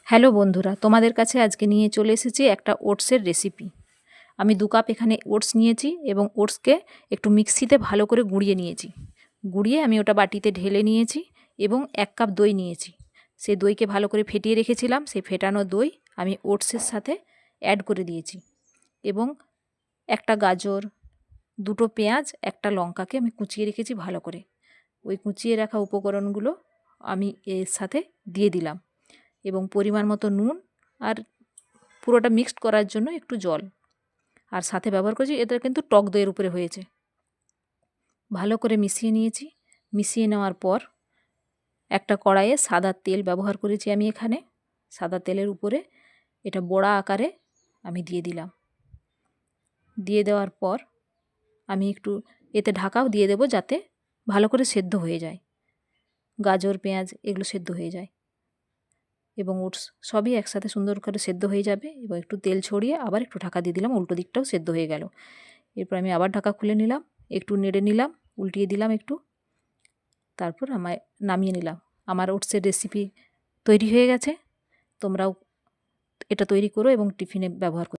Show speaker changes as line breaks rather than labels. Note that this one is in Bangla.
হ্যালো বন্ধুরা, তোমাদের কাছে আজকে নিয়ে চলে এসেছি একটা ওটসের রেসিপি। আমি 2 কাপ এখানে ওটস নিয়েছি এবং ওটসকে একটু মিক্সিতে ভালো করে গুঁড়িয়ে নিয়েছি। গুঁড়িয়ে আমি ওটা বাটিতে ঢেলে নিয়েছি এবং 1 কাপ দই নিয়েছি। সেই দইকে ভালো করে ফেটিয়ে রেখেছিলাম। সেই ফেটানো দই আমি ওটসের সাথে অ্যাড করে দিয়েছি এবং একটা গাজর, 2টো পেঁয়াজ, একটা লঙ্কাকে আমি কুচিয়ে রেখেছি ভালো করে। ওই কুচিয়ে রাখা উপকরণগুলো আমি এর সাথে দিয়ে দিলাম এবং পরিমাণ মতো নুন আর পুরোটা মিক্সড করার জন্য একটু জল আর সাথে ব্যবহার করেছি। এটা কিন্তু টক দইয়ের উপরে হয়েছে। ভালো করে মিশিয়ে নিয়েছি। মিশিয়ে নেওয়ার পর একটা কড়াইয়ে সাদা তেল ব্যবহার করেছি আমি এখানে। সাদা তেলের উপরে এটা বড়া আকারে আমি দিয়ে দিলাম। দিয়ে দেওয়ার পর আমি একটু এতে ঢাকাও দিয়ে দেবো যাতে ভালো করে সেদ্ধ হয়ে যায়, গাজর পেঁয়াজ এগুলো সেদ্ধ হয়ে যায় এবং ওটস সবই একসাথে সুন্দর করে সেদ্ধ হয়ে যাবে। এবং একটু তেল ছড়িয়ে আবার একটু ঢাকা দিয়ে দিলাম, উল্টো দিকটাও সেদ্ধ হয়ে গেল। এরপর আমি আবার ঢাকা খুলে নিলাম, একটু নেড়ে নিলাম, উল্টিয়ে দিলাম একটু, তারপর আমায় নামিয়ে নিলাম। আমার ওটসের রেসিপি তৈরি হয়ে গেছে। তোমরাও এটা তৈরি করো এবং টিফিনে ব্যবহার করো।